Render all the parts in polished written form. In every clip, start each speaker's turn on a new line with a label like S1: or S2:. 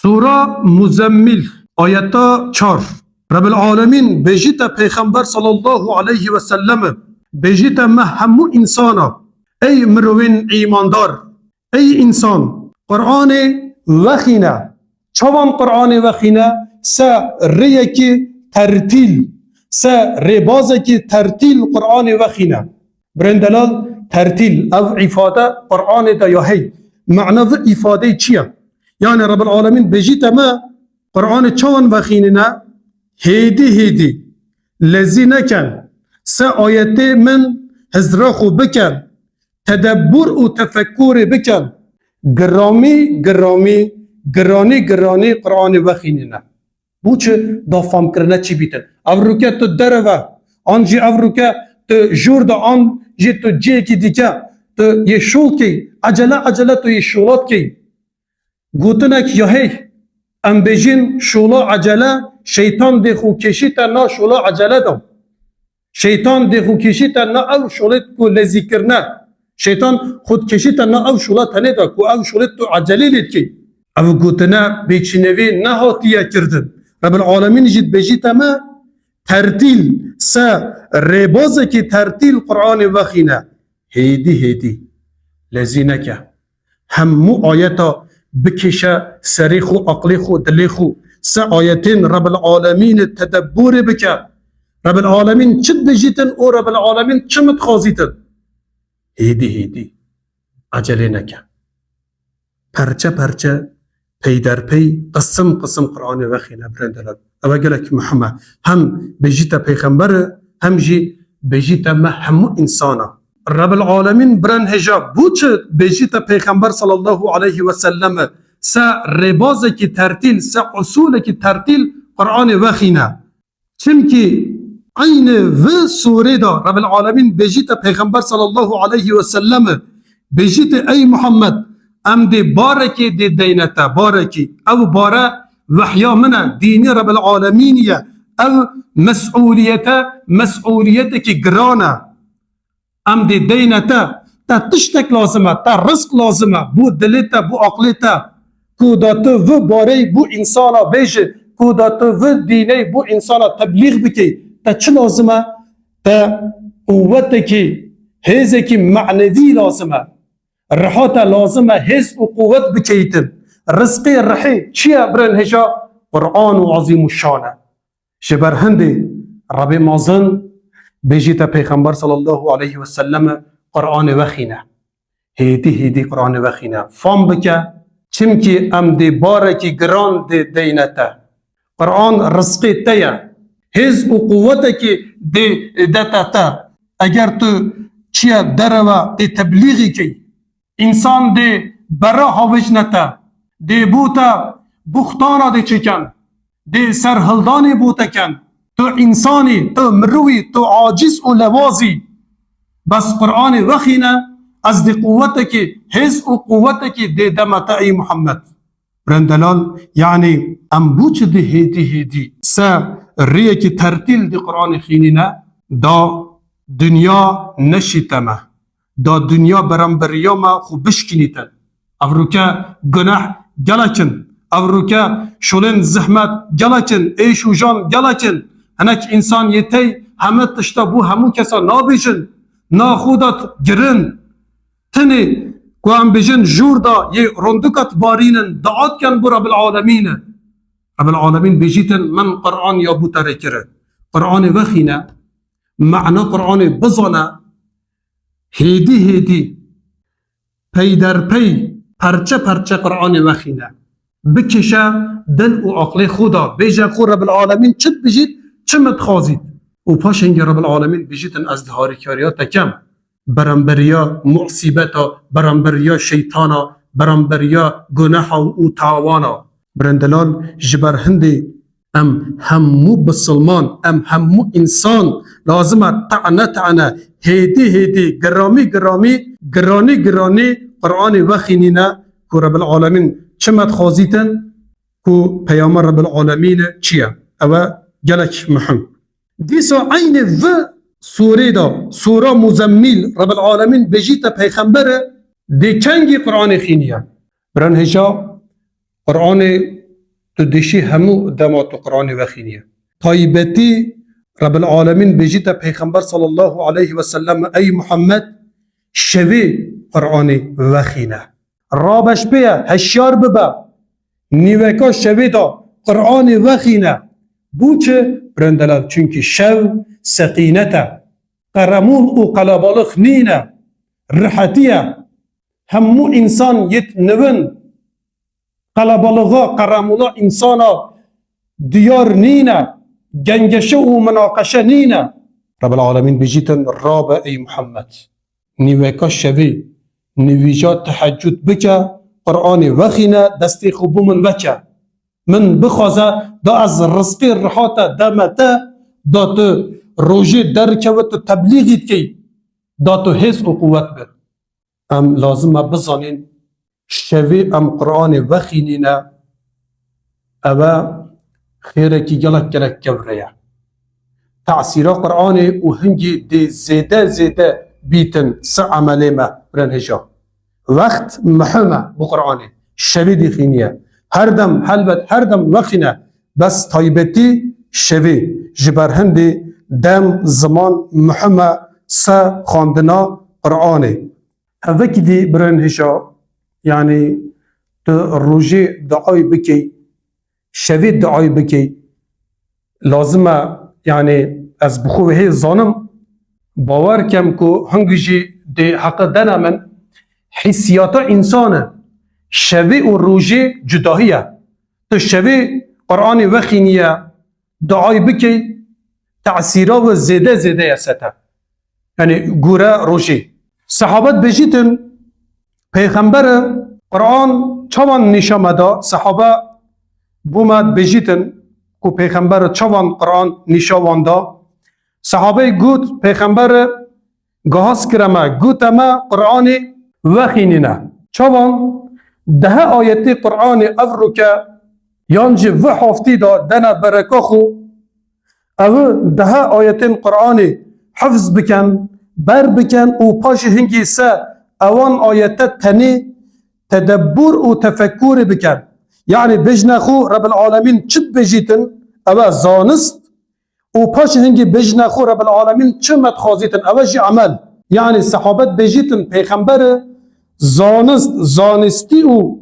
S1: سوره مزمل آیت 4 رب العالمین بجیت پیغمبر صلی الله علیه و سلم بجیت ما همو انسانا ای مروین ایماندار ای انسان قرآن وخینه چوان قرآن وخینه سا ریکی ترتیل سا ریبازکی ترتیل قرآن وخینه برندلال ترتیل او افاده قرآن دا یا هی معنی و افاده چیه؟ یعنی رب العالمین بجیت ما قرآن چوان وخینه هیدی لذی نکن سا آیت من هزراخو بکن تدبر و تفکر بکن گرانی قرآن وخینه بوچه دا فهم کرنه چی بیتن او روکه تو دروه آنجی او روکه تو جور دا آنجی تو جه کی دیگه تو یه شول کی عجله تو یه شولات کی گوتنک یا هی ام بجین شولا عجله شیطان دیخو کشی تا نا شولا عجله دم شیطان دیخو کشی تا نا او شولت کو لذی کرنه شیطان خود کشی تا نا او شولا تنه دا کو او شولت تو عجله لید کی او گوتنه بیچینوی نهاتیه کردن رب العالمین جید بجیت ما ترتیل سا ریبازه کی ترتیل قرآن وخینه هیدی لذینه که همو آیتا بکشه سری خو عقلی خو دلی خو سا آیتین رب العالمین تدبر بکه رب العالمین چد بجیتن او رب العالمین چمت خوازیتن هیدی عجله نکه پرچه پی در پی قسم قرآن وخینه برندلد او گلک محمد هم بجیت پیغمبر هم جی بجیت ما همو انسانا رب العالمین برن هجا بوچ بجیت پیغمبر صلی الله علیه و سلم سا رباز کی ترتیل سا اصول کی ترتیل قرآن وخینه چمکی عین و سوره دا رب العالمین بجیت پیغمبر صلی الله علیه و سلم بجیت ای محمد ام دی بارکی دی دینتا بارکی او بارا وحیا منه دینی رب العالمینیه او مسئولیت کی گرانه ام دی دینتا تا تشتک لازمه تا رزق لازمه بو دلیتا بو عقلیتا کوداتو و باری بو انسانا بیشه کوداتو و دینی بو انسانا تبلیغ بکی تا چه لازمه تا قوتکی هیزکی معنوی لازمه رحاتا لازمه هز و قوت بکیتن رزقی رحی چیه برن هجا قرآن و عظیم الشانه شبر هندی رب مازن بجیت پیغمبر صلی الله علیه و سلم قرآن وخینه هیدی قرآن وخینه فهم بکه چمکی ام دی بارکی گران دی دینته قرآن رزقی تیه هز و قوتکی دی دتا اگر تو چیه دروا دی تبلیغی کی انسان دی برا هاوش نتا دی بوتا بختانا دی چکن دی سرهلدانی بوتا کن تو انسانی تو مروی تو عاجز و لوازی بس قرآن وخینه از دی قوتکی حز و قوتکی دی دمتا ای محمد برندلال یعنی امبوچ دی هیدی سا ریکی ترتیل دی قرآن خینینه دا دنیا نشیتمه دا دنیا برانبریاما خو بشکنیتن افروکا گناه گلکن افروکا شولن زحمت گلکن ایش و جان گلکن هنک انسان یتی همه تشتا بو همو کسا نابیشن نا خودت گرن تنی کوام بیشن جور دا یه رندکت بارینن دعات کن بو رب العالمین رب العالمین بیجیتن من قرآن یا بو ترکره قرآن وخینه معنی قرآن بزانه هیدی پی در پی پرچه قرآن وخینه بکشه دل و عقل خدا بیجه خود رب العالمین چت بجید چمت خوازید و پاشنگ رب العالمین بجیدن از دهاری کاریات کم برانبریا مصیبتا برانبریا شیطانا برانبریا گناه و تاوانا برندلال جبر هندی ام همو بسلمان ام همو انسان لازمه تعنه هیدی گرانی قرآن وخینینه که رب العالمین چمت خوازیتن که پیامبر رب العالمین چیه او گلک مهم دیسا عین و سوره دا سوره مزمل رب العالمین بجیت پیغمبر دی کنگی قرآن خینیه برن هجا قرآن تو دشی همو دمات قرآن وخینیه طایبتی رب العالمین بجیت پیغمبر صلی الله علیه و سلم ای محمد شوی قرآن وخینه رابش بیا هشیار ببا نیوکا شوی دا قرآن وخینه بوچه برندلال چونکی شو سقینته قرمون و قلبالخ نینه رحتیه همو انسان یت نون قلبالغا قرمولا انسانا دیار نینه گنگشه و مناقشه نینه رب العالمین بجیتن راب ای محمد نیوکا شوی نیویجا تحجد بکه قرآن وخینه دستی خوب من وکه من بخوازه دا از رزقی رحاته دمته دا تو روژه درکه و تو تبلیغیت کی دا تو حس و قوت بر ام لازمه بزانین شوی ام قرآن وخینینه اوه خیره کی گلک گلک گوره تأثیر قرآن و هنگی دی زیده بیتن سه عمله ما برنهجا وقت محمه بقرآن شوی دی خینیه هر دم حلبت هر دم وخینه بس طایبتی شوی جبر هندی دم زمان محمه سه خواندنا قرآنه هذاك دي برنهجا يعني روجي دعاي بكي شوید دعای بکی لازمه یعنی از بخوه زانم باور کم که هنگجی دی حق دنا من حسیات انسانه شوی و روژه جداهیه تو شوی قرآن وخینیه دعای بکی تأثیرا و زیده یسته یعنی گوره روژه صحابت بجیتن پیغمبر قرآن چوان نشامده صحابه بومد بجیتن که پیغمبر چوان قرآن نشاوانده صحابه گوت پیغمبر گهاز کرمه گوت اما قرآن وخینینه چوان ده آیتی قرآن افرو که یانجی و حافتی دا دنا برکاخو او ده آیتین قرآن حفظ بکن بر بکن و پاش هنگی سه اوان آیت تنی تدبر و تفکر بکن يعني بجنا خو رب العالمين چد بجيتن اوا زانست و پاش هنگی بجنا خو رب العالمين چمت خازيتن اوا جي عمل يعني صحابت بجيتن پیغمبر زانستی و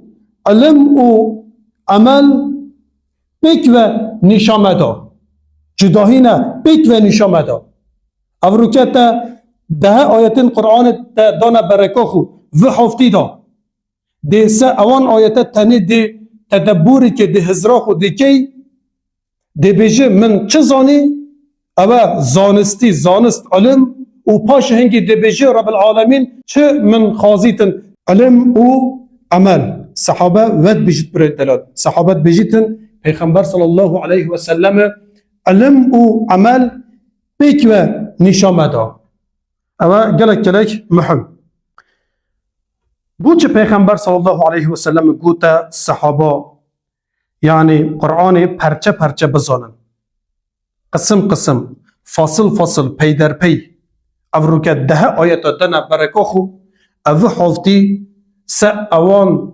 S1: علم و عمل بک و نشامدا جداهی نه بک و نشامدا افروکت ده آیتین قرآن دانا برکا خو و حفتی دا ده سه اوان آیت تنی ده تدبوری که ده هزرا خود دیکی ده بیجه من چه زانی اوه زانست علم و پاش هنگی ده بیجه رب العالمین چه من خازیتن علم و عمل صحابه ود بیجت برای دلال صحابت بیجتن پیغمبر صلی الله علیه و سلم علم و عمل بیک و نشامده اوه گلک مهم بوچه پیغمبر صلی الله علیه و سلم گوته صحابه یعنی قرآن پرچه بزانن قسم فاصل پی در پی افرو که ده آیت دنه برکاخو او حالتی سه اوان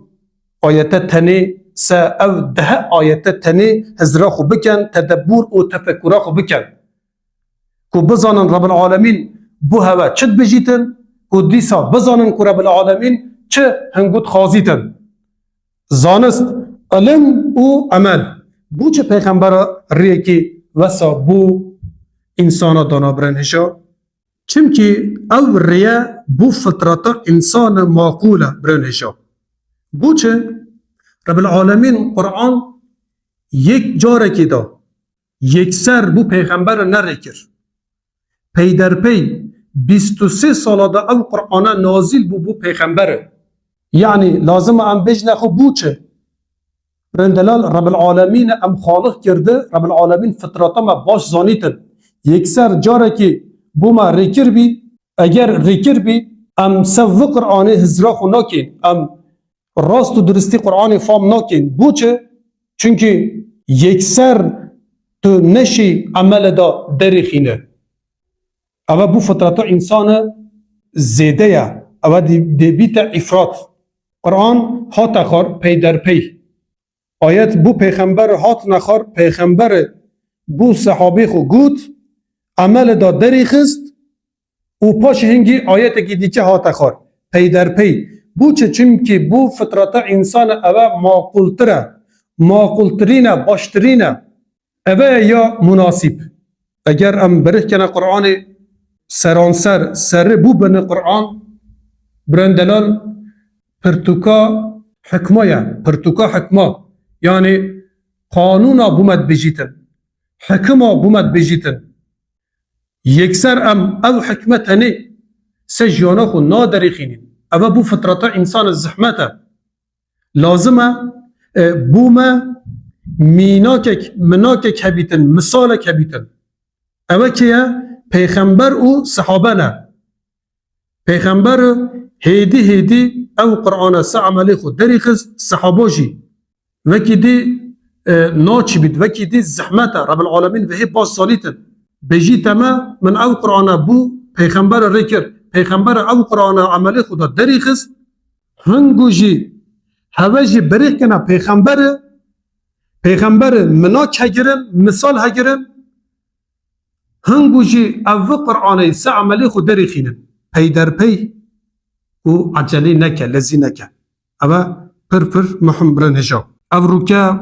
S1: آیت تنی سه او ده آیت تنی هزراخو بکن تدبور و تفکراخو بکن که بزانن رب العالمین بو هوا چد بجیتن که دیسا بزانن که رب العالمین چه هنگوت خازیتن زانست علم و عمل بو چه پیغمبر ریکی وسا بو انسان دانا برنهشا چمکی او ریا بو فطرت انسان معقوله برنهشا بو چه رب العالمین قرآن یک جاره کی دا یک سر بو پیغمبر نرکر پی در پی 23 ساله دا او قرآن نازل بو پیغمبره يعني لازم ام بجنا خو بوچه رندلال رب العالمین ام خالق کرده رب العالمین فطرتا ما باش زانیتن یکسر جاره که بو ما ریکر بی اگر ریکر بی ام سو قرآن هزرا خو ناکین ام راست و درستی قرآن فام ناکین بوچه چونکه یکسر تو نشی عمل دا دریخینه اوه بو فطرتا انسان زیده یا اوه دی بیت افراد قرآن ها تخار پی در پی آیت بو پیغمبر هات نخار پیغمبر بو صحابه خو گوت عمل دا دری خست و پاش هنگی آیت کی دیچه هات خار پی در پی بو چه چیم که بو فطرت انسان اوه معقولترین باشترین اوه یا مناسب اگر ام بره کنه قرآن سرانسر سر بو بن قرآن برندلال پرتوکا حکمه یعنی قانونا بومد بجیتن حکمه بومد بجیتن یکسر ام او حکمت هنه سجیانا خو نادری خینین او بو فطرتا انسان الزحمته لازمه بوما مناکک هبیتن مثالک هبیتن او که پیغمبر او صحابه نه پیغمبر هیدی او قرآن سا عملی خود دری خست صحابه جی وکی دی ناچی بید وکی دی زحمته رب العالمین وحی باز سالیتن بجی تما من او قرآن بو پیغمبر ریکر پیغمبر او قرآن عملی خود دری خست هنگو جی هوا جی بریخ کنه پیغمبر مناچ هگرن مثال هگرن هنگو جی او قرآن سا عملی خود دری خینن پی در پی و عجلی نکه لذی نکه اما پر مهم برن هجا او رو که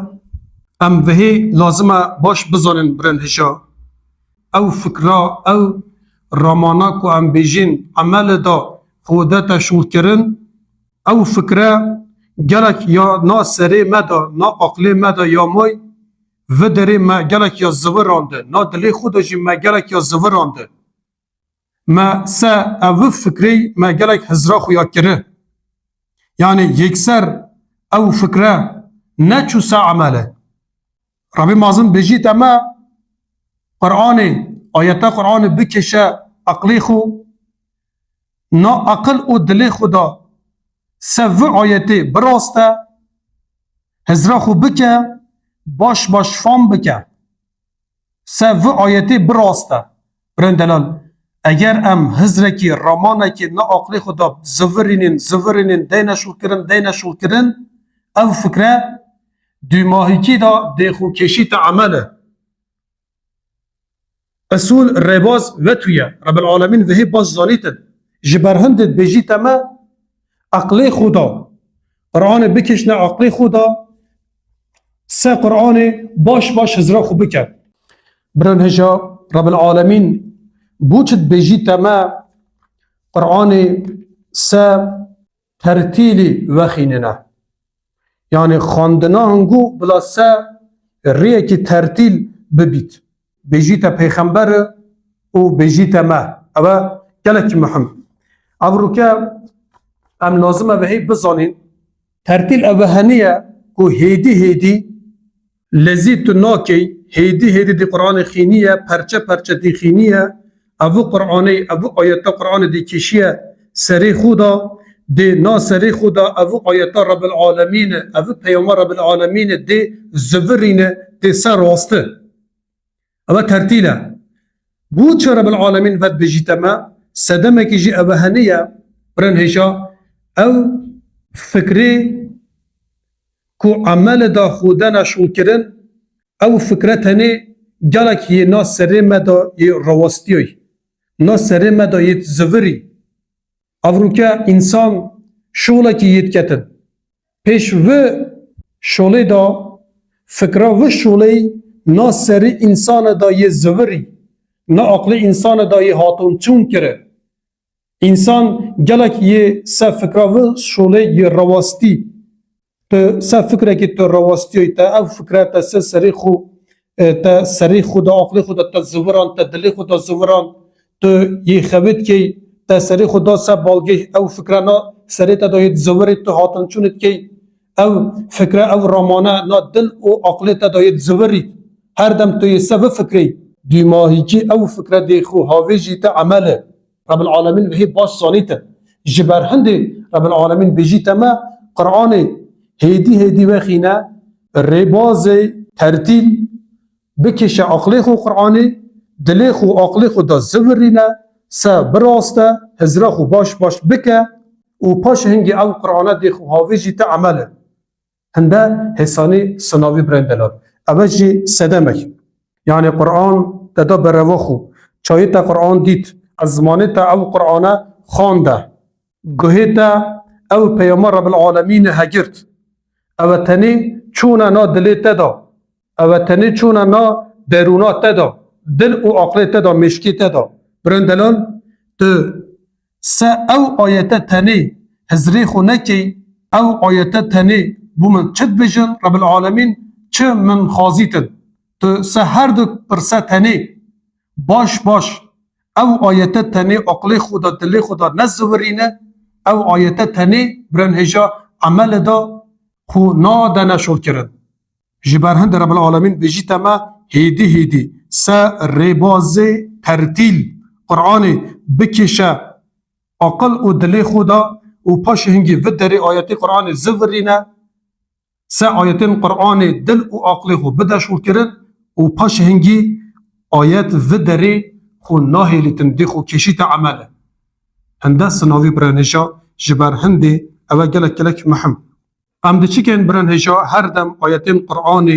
S1: ام وحی لازمه باش بزانن برن هجا او فکرا او رامانا کو ام بیجین عمل دا خودتا شول کرن او فکره گلک یا نا سری مدا نا عقلی مدا یا موی و داری ما گلک یا زور رانده نا دلی خودو جی ما گلک یا زور رانده ما سا او فکری ما گلک هزرا خویا کره یعنی یکسر او فکره نچو سا عمله ربی مازم بجیت اما قرآن آیتا قرآن بکشه عقلی خو نا عقل او دلی خدا سو آیتی براسته هزرا خو بکه باش فام بکه سو آیتی براسته برندلال اگر ام هزرکی رامانکی نا عقلی خدا زورینین دینه شول کرن او فکره دو ماهیکی دا دیخو کشی تا عمله اصول رباز و تویه رب العالمین وحی باز زانیتن جبرهندت بجی تما عقلی خدا قرآن بکشنه عقلی خدا سه قرآن باش هزرا خو بکر برن هجا رب العالمین بوچت بجی تما قرآن سه ترتیلی وخیننه یعنی خواندنا هنگو بلا سه ریه که ترتیل ببید بجیتا پیغمبر و بجیتا ما اما گلک مهم او رو که ام لازمه بهی بزانین ترتیل اوهانیه که هیدی لذیت ناکی هیدی دی قرآن خینیه پرچه دی خینیه او قرآنی او آیتا قرآن دی کشیه سری خودا دی نا سری خودا او آیتا رب العالمین او پیامبر رب العالمین دی زورین دی سر واسطه اما ترتیله بود چه رب العالمین ود بجیتما سدمه که جی اوهانیه برن هشا او فکری کو عمل دا خودن شول کرن او فکرتنی گلک یه نا سری مدا یه رواستیوی نا سری مدا یه زوری او رو که انسان شوله که یه کتن پیش و شوله دا فکره و شوله نا سری انسان دا یه زوری نا عقل انسان دا یه هاتون چون کره انسان گلک یه سه فکره و شوله یه رواستی تو سه فکره که تو رواستی تا او فکره تا سری خو دا عقل خو دا زوران تا دلی خو دا زوران تو یه خوید که تا سری خو دا سه بالگه او فکره نا سری تا دا یه زوری تو هاتون چونید که او فکره او رامانه نا دل او عقل تا دا یه زوری هر دم تو یه سه فکره دی ماهی که او فکره دی خو هاویجی تا عمله رب العالمین وحی باش صانیته جبر هنده رب العالمین بجی تما قرآن هیدی وخینه رباز ترتیل بکشه عقلی خو قرآنی دلی خو عقلی خو دا زورینه سه براسته هزرا خو باش بکه و پاش هنگی او قرآنه دی خو هاویجی تا عمله هنده حسانی سناوی برندلال اوه جی سدمک یعنی قرآن تدا برواخو چایی تا قرآن دید از زمانه تا او قرآن خانده گوهی تا او پیامبر رب العالمین هگرد او تنی چونه نا دلی تدا او تنی چونه نا درونات تدا دل و عقل تدا مشکی تدا برندلال تو سه او آیت تنی هزری خو نکی او آیت تنی بومن چد بجن رب العالمین چه من خازیتن تو سه هر دو پرسه تنی باش او آیت تنی عقل خدا دل خدا نزورینه او آیت تنی برن هجا عمل دا خو نادنه شل کرد جبرهند رب العالمین بجیت ما هیدی سه ریباز ترتیل قرآن بکشه عقل و دل خدا و پاش هنگی و دری آیت قرآن زورینه سه آیت قرآن دل و عقل خو بده شل کرد و پاش هنگی آیت و دری خو ناهلی تندی خو کشیت عمله هنده سناوی برنجا جبر هندی اوه گلک مهم ام دی چیکن برنجا هر دم آیتین قرآن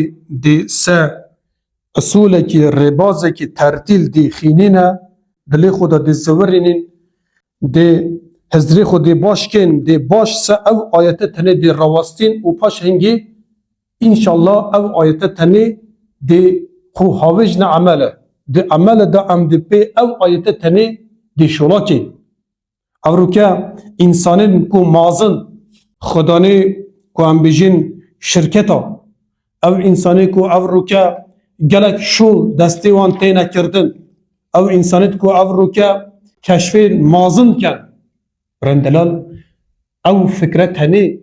S1: دی سه اصوله کی ربازه کی ترتیل دی خینینه دلی خدا دی زورینین دی هزری خود دی باش کن دی باش سه او آیت تنه دی رواستین و پاش هنگی انشالله او آیت تنه دی خو حاوج نه عمله دی عمله دا ام دی پی او آیت تنه دی شولاکی او رو که انسانین کو مازن خدانه کو ام بیجین شرکتا او انسانی کو او رو که گلک شول دستی وان تینه کردن او انسانیت کو او رو که کشفین مازن کن برندلال او فکرت هنی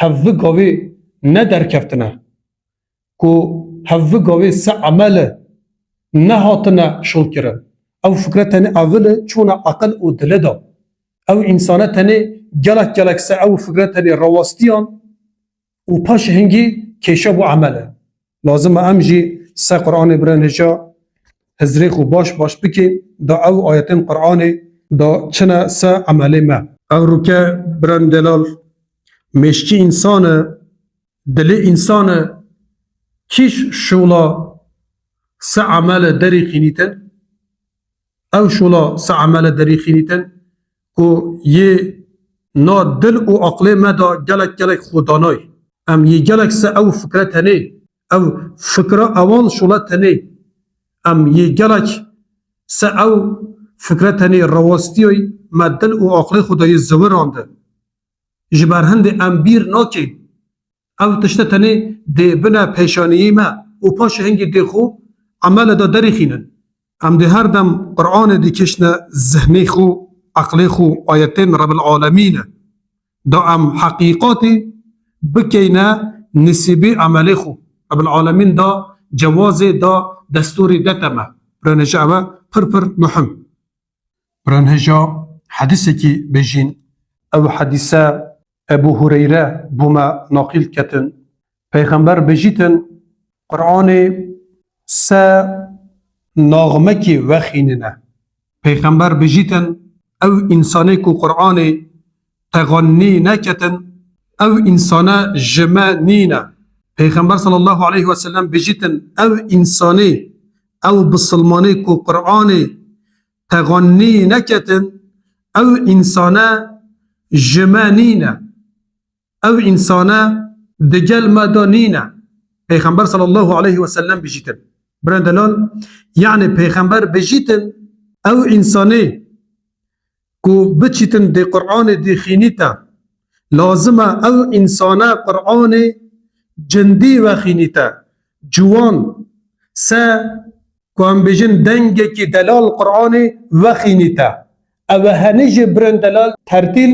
S1: هفو گاوی نه درکفتنه کو هفو گاوی سه عمله نه هاتنه شل کرن او فکرت هنی اوله چون عقل و دل دا او انسانت هنی گلک سه او فکرت هنی رواستیان و پاش هنگی کشاب و عمله لازم امجی سه قرآن برنجا هزریخ و باش بکی دا او آیتین قرآن دا چنه سه عمله ما او رو که برندلال مشکی انسان دل انسان کیش شولا سه عمل دری خینیتن او شولا سه عمل دری خینیتن کو یه نا دل و عقل مدا گلک خودانای ام یه گلک سه او فکرت هنه او فکره اوان شولا تنه ام یه گلک سه او فکرت هنی رواستیوی ما دل و عقل خدای زورانده جبرهند ام بیر ناکی او تشته تنی دی بنا پیشانیی ما و پاش هنگی دی خو عمل دا دری خینن ام دی هر دم قرآن دی کشنه ذهنی خو عقل خو آیتین رب العالمین دا ام حقیقاتی بکینه نسیبی عمل خو رب العالمین دا جواز دا دستوری دتمه برنجا اوه پر مهم برنجا حدیثی که بجین او حدیثه ابو هریره بوما ناقل کتن پیغمبر بجیتن قرآن سه ناغمه کی وخیننه پیغمبر بجیتن او انسانی که قرآن تغنی نکتن او انسانه جمع نینه پیغمبر صلی الله علیه و سلم بجیتن او انسانی او بسلمانی که قرآن تغنی نکتن او انسانه جمانینه او انسانه دجل مدانینه پیغمبر صلی الله علیه و سلم بجیتن برندلال یعنی پیغمبر بجیتن او انسانی کو بچیتن دی قرآن دی خینیتا لازمه او انسانه قرآن جندی و خینیتا جوان سه کوام بجن دنگه کی دلال قرآن و خینیتا او هنج برندلال ترتیل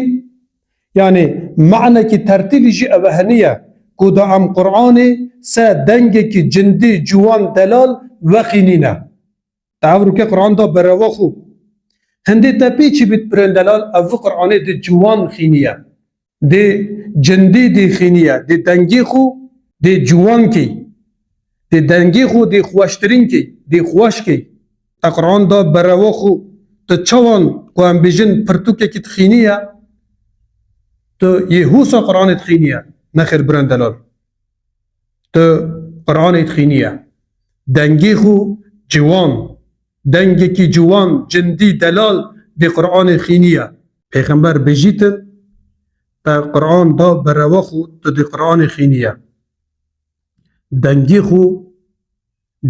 S1: یعنی معنی کی ترتیل جی او هنیه کو دا ام قرآن سه دنگه کی جندی جوان دلال و خینینه تعورو که قرآن دا برواخو هندی تا پیچی بیت برندلال او قرآن دی جوان خینیه دی جندی دی خینیه دی دنگی خو دی جوان کی دی دنگی خو دی خوشترین کی دی خوش کی تا قرآن دا برواخو تا چوان کوام بیجن پرتوکه کی تخینیه تو یه حوصا قرآن تخینیه نخیر برندلال تو قرآن تخینیه دنگی خو جوان دنگی کی جوان جندی دلال دی قرآن خینیه پیغمبر بجیتن تا قرآن دا بروا خو تو دی قرآن خینیه دنگی خو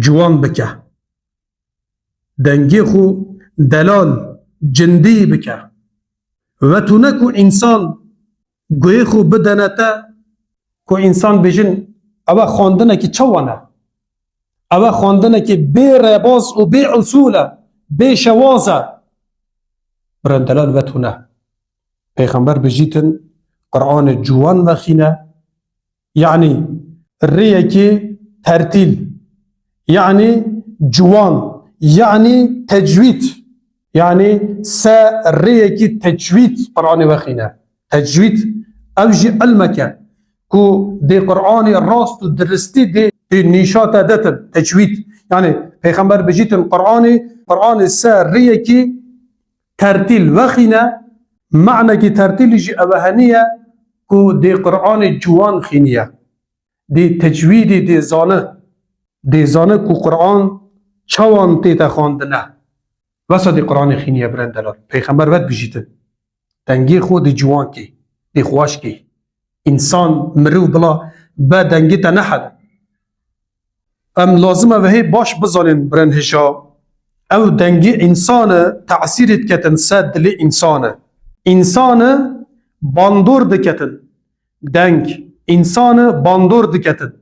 S1: جوان بکه دنگی خو دلال جندی بکه و تو نکو انسان گوی خو بدنتا کو انسان بجن اوه خواندنه که چوانه اوه خواندنه که بی رباز و بی اصوله بی شوازه برندلال و تو نه پیغمبر بجیتن قرآن جوان و خینه یعنی ریه که ترتیل یعنی جوان یعنی تجوید یعنی سا ریه که تجوید قرآن و خینه تجوید اوجی علمکه کو دی قرآن راست و درستی دی نیشات دتن تجوید یعنی پیغمبر بجیتن قرآن سا ریه که ترتیل و خینه معنی که ترتیل جی اوهنیه کو دی قرآن جوان خینیه دی تجویدی دی زانه کو قرآن چوان تیتا خواندنه واسه دی قرآن خینیه برندلال پیغمبر ود بجیتن دنگی خود دی جوان کی دی خواش کی انسان مرو بلا با دنگی تا نحد ام لازمه وهي باش بزانین برنهشا او دنگی انسان تأثیرت کتن سد لی انسان باندور دکتن دنگ انسان باندور دکتن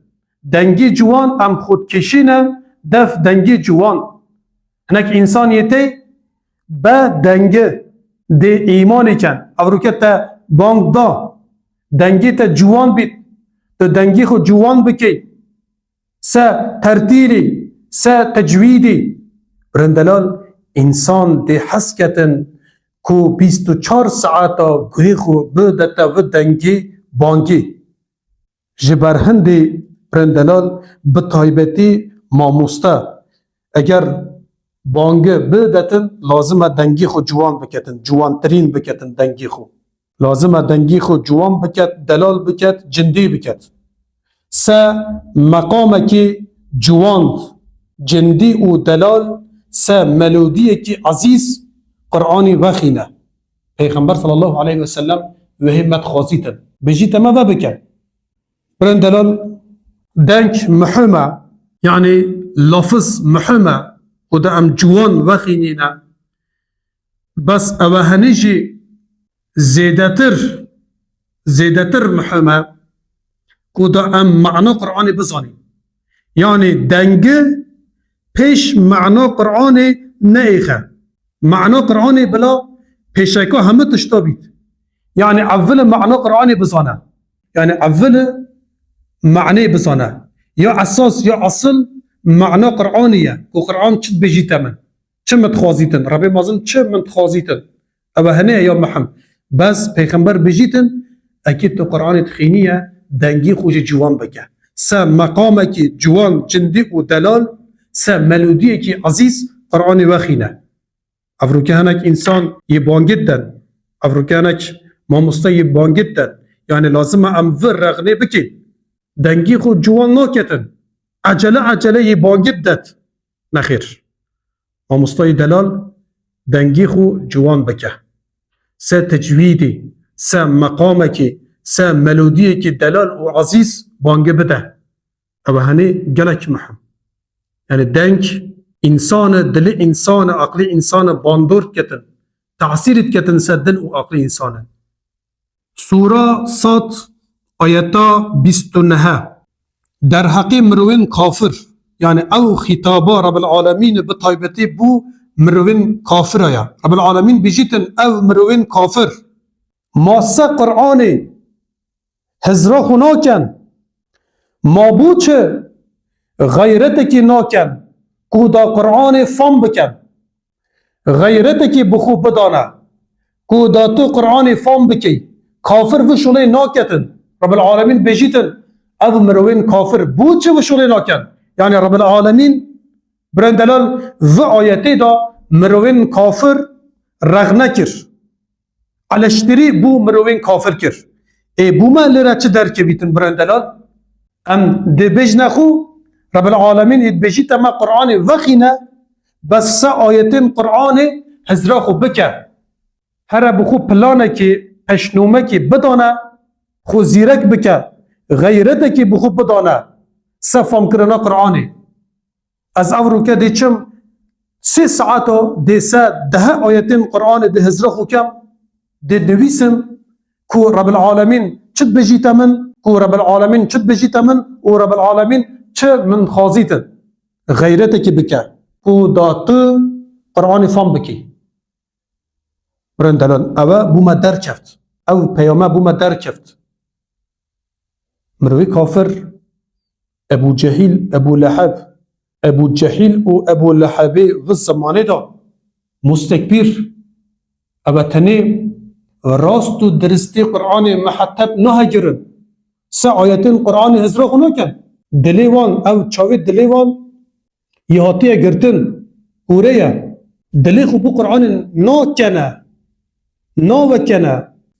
S1: دنگی جوان ام خودکشینه دف دنگی جوان هناك انسان يتي با دنگه دي ايماني كان افروكتا بانك دا دنگي تا جوان بيت تو دنگي خو جوان بكي سا ترتيلي سا تجويدي برندلال انسان دي حسكتن كو 24 ساعتا گوه خو بدتا و دنگي بانكي جبر هندي برندلال بطايبتي ماموستا اگر بانگه بدتن لازمه دنگی خو جوان بکتن جوان ترین بکتن دنگی خو لازمه دنگی خو جوان بکت دلال بکت جندی بکت سا مقامه که جوان جندی و دلال سا ملودیه که عزیز قرآنی وخینه پیغمبر صلی الله علیه وسلم وهمت خاصیتن بجیت ما بکن برن دلال دنگ محمه یعنی لفظ محمه و دا ام جوان وخینینا بس اوهنی جی زیدتر محمه کو دا ام معنا قرآن بزانی یعنی دنگه پیش معنا قرآن نیخه معنا قرآن بلا پیشکا همه تشتا بید یعنی اول معنا قرآن بزانه یعنی اول معنی بزانه یا اساس یا اصل معنا قرآنیه و قرآن چه بجیته من چه متخوازیتن ربی مازن چه متخوازیتن او هنه یا محمد بس پیغمبر بجیتن اکید تو قرآن تخینیه دنگی خوش جوان بگه سا مقامه که جوان جندی و دلال سا ملودیه که عزیز قرآن وخینه افروکه هنک انسان یه بانگید دن افروکه هنک ماموستا یه بانگید دن یعنی لازمه ام ور رغنه بکید دنگی خود جوان ناکتن عجله یه بانگید داد نخیر ماموستای دلال دنگی خو جوان بکه سا تجویدی سا مقامه که سا ملودیه که دلال و عزیز بانگه بده او هنه گلک محم یعنی دنگ انسان دل انسان عقلی انسان باندور کتن تأثیرت کتن سا دل و عقلی انسان سوره صاد آیتا 29 در حق مروین کافر یعنی او خطابا رب العالمین به طایبتی بو مروین کافر یا رب العالمین بجیتن او مروین کافر ما سه قرآن هزرا خو ناکن ما بو چه غیرت کی ناکن کو دا قرآن فهم بکن غیرت کی بخو بدانه کو دا تو قرآن فهم بکی کافر وشونه ناکتن رب العالمین بجیتن او مروین کافر بود چه وشونه ناکن یعنی رب العالمین برندلال و آیتی دا مروین کافر رغ نکر علشتری بو مروین کافر کر ای بو ما لره چه درکه بیتن برندلال ام دي بجنا خو رب العالمين يتبجي تما قرآن وخينا بس آيتين قرآن هزرا خو بكا هر بخو پلانا كي پشنومه كي بدانا خو زيرك بكا غيرته كي بخو بدانا سفهم کرنا قرآن از اورو که دي چم 3 ساعتو دي سا 10 آيتين قرآن دي هزرا خو كم دي نويسم كو رب العالمين چد بجيتا من كو رب العالمين چد بجيتا من و رب العالمين چه من خازيتا غيرتك بكا كو دات قرآن فهم بكي برندلان اوه بوما در كفت او پیامه بوما در كفت مروي كافر ابو جهيل ابو لحب ابو جهيل و ابو لحبي في الزمانه دا مستكبر اوه تنه راست و درستی قرآن محتب نهجرن 3 آیتین قرآن هزرا خونو کن دلیوان او چاوی دلیوان یهاتیه گرتن کوره دلی خو بو قرآن نا کنه نا وکنه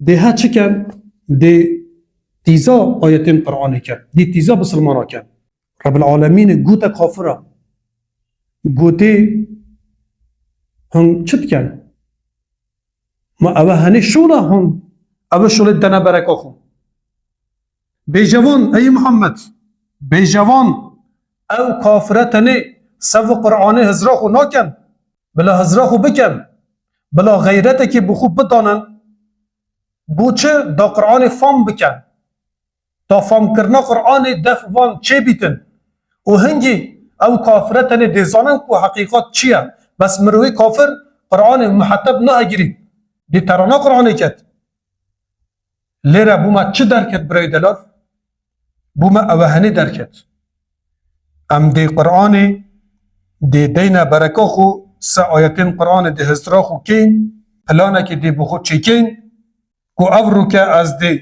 S1: ده ها چه کن ده تیزا آیتین قرآن کن ده تیزا بسلمانا کن رب العالمین گوتا کافره گوتی هم چت کن ما اوه هنه شولا هم اوه شولا دنا برکا خون بجوان ای محمد بجوان او کافرتنه سو قرآن هزراخو ناکن بلا هزراخو بکن بلا غیرته که بخوب بدانن بو چه دا قرآن فام بکن تا فام کرنا قرآن دفوان چه بیتن و هنگی او کافرتنه دیزانن که حقیقت چیه بس مروی کافر قرآن محتب نه اگرید دی ترانا قرآن کد لیره بوما چه درکت برای دلار؟ بوما اوهنی درکت ام دی قرآن دی دین برکا خو 3 آیتین قرآن دی هزرا خو کین پلانه که دی بخو چی کین کو افرو که از دی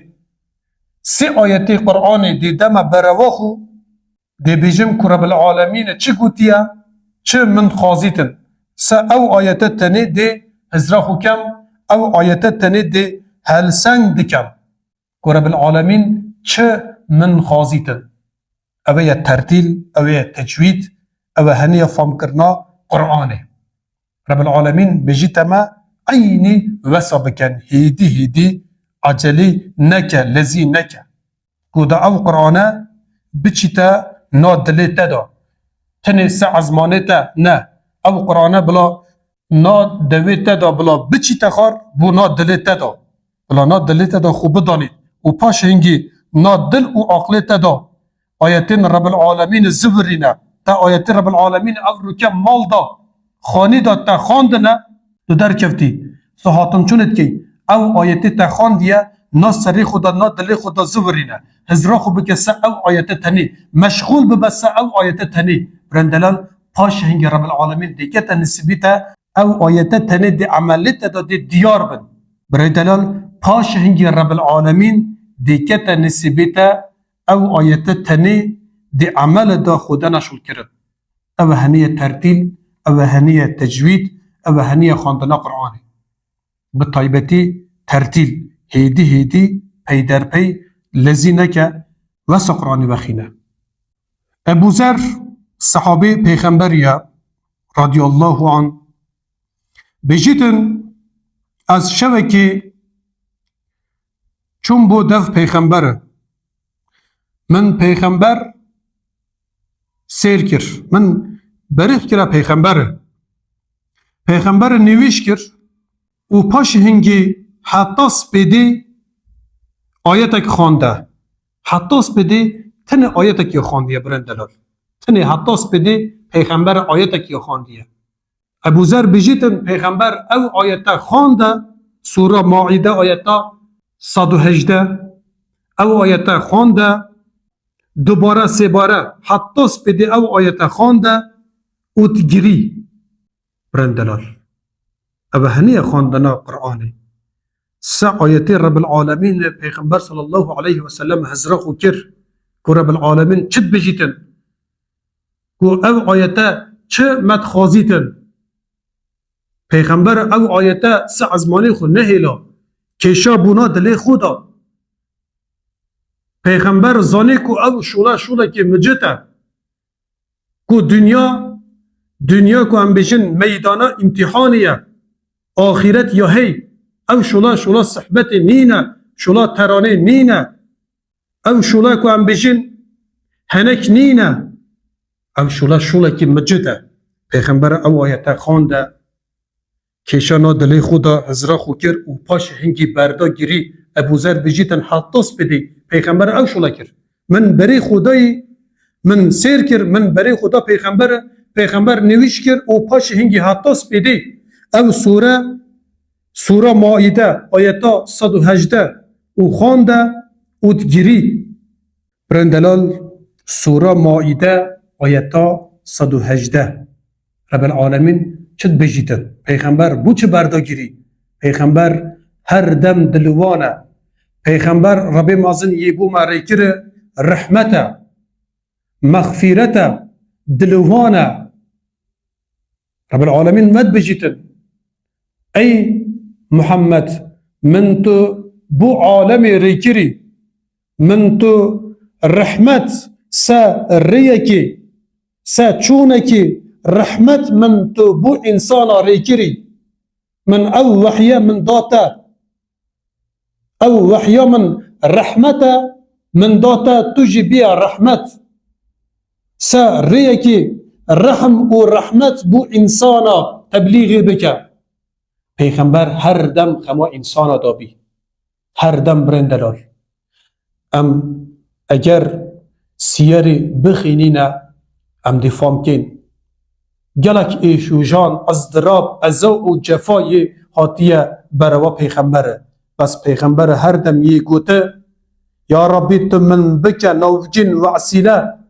S1: 3 آیتی قرآن دی دم بروا خو دی بیجم که رب العالمین چی گوتیه چه من خازیتن او آیتت تنی دی هزرا خو کم او آیتت تنی دی هلسنگ دکم که رب العالمین چه من خازیتن اوه ترتیل اوه تجوید اوه هنیه فهم کرنا قرآنه رب العالمین بجیت ما عینی وسا بکن هیدی عجلی نکه لذی نکه که دا او قرآنه بچیتا نا دلی تدا تنی سه عزمانه تا نه او قرآنه بلا نا دوی تدا بلا بچیتا خار بو نا دلی تدا بلا نا دلی تدا خوب بدانید و پاش هنگی نا دل و عقل تدا آیتین رب العالمین زبرینه تا آیتین رب العالمین افرو که مال دا خانی دا تا خاندنه تو در کفتی صحاتم چونت کی او آیتی تا خاندیه نا سری خدا نا دلی خدا زبرینه هزرا خو بکسه او آیتی تنی مشغول ببسه او آیتی تنی برندلال پاش هنگی رب العالمین دیگه تا نسبیتا او آیتی تنی دی عملیت دا دی دیار بن برندلال پاش هنگی رب العالمین دیگه تا نسبیتا او آیت تنی دی عمل دا خدا نشول کرد او هنیه ترتیل او هنیه تجوید او هنیه خواندن قرآن به طایبتی ترتیل هیدی پی در پی لذی نکه وسا قرآن بخینه ابو ذر صحابه پیغمبریه رضی الله عنه بجیتن از شوکی چون بو دف پیغمبره من پیغمبر سیر کر من بریخ کرا پیغمبر نویش کر و پاش هنگی حتاس بیدی آیتک خانده حتاس بیدی تن آیتک یا خاندیه برندلال تن حتاس بیدی پیغمبر آیتک یا خاندیه ابو ذر بجیتن پیغمبر او آیتک خانده سوره ماعده آیتا 118 او آیتک خانده دوباره 3 باره حتی سپیده او آیت خانده اوتگیری برندلال او هنیه خواندنا قرآنه 3 آیتی رب العالمین پیغمبر صلی الله علیه و سلم هزرخو کر که رب العالمین چد بجیتن که او آیتا چه مدخوازیتن پیغمبر او آیتا 3 ازمانی خود نهیلا کشا بونا دلی خودا پیغمبر زانه کو او شولا که مجته کو دنیا کو هم بجن میدانا امتحانیه آخرت یا هی او شولا صحبت نینه شولا ترانه نینه او شولا کو هم بجن هنک نینه او شولا که مجده پیغمبر او آیت خانده کشانا دلی خدا هزرا خو کر و پاش هنگی بردا گیری ابوذر بجیتن حطاس بدی پیغمبر او شولا کر من بری خدای من سیر کر من بری خدا پیغمبر نویش کر و پاش هنگی حطاس بدی او سوره مائده آیتا 118 و خانده و گیری برندلال سوره مائده آیتا 118 رب العالمین چت بجیتن پیغمبر بو چه برداگیری پیغمبر هر دم دلوانه پیغمبر رب مازن یبو مریکر رحمته مغفرته دلوانه رب العالمین مد بجیتن ای محمد من تو بو عالم ریکری من تو رحمت سا ریکی سا چونکی رحمت من تو بو انسان ریکری من او وحیا من داتا او وحیا من رحمت من داتا تجي بیا رحمت سا ریکی رحم و رحمت بو انسانا تبلیغی بکه پیغمبر هر دم خما انسانا دابی هر دم برندلال ام اگر سیاری بخینینا ام دفام کن گلک ایش و جان ازدراب ازو و جفای هاتیه بروا پیغمبره بس پیغمبر هر دم یه گوته یا ربی تو من بکه نوجین و عسیله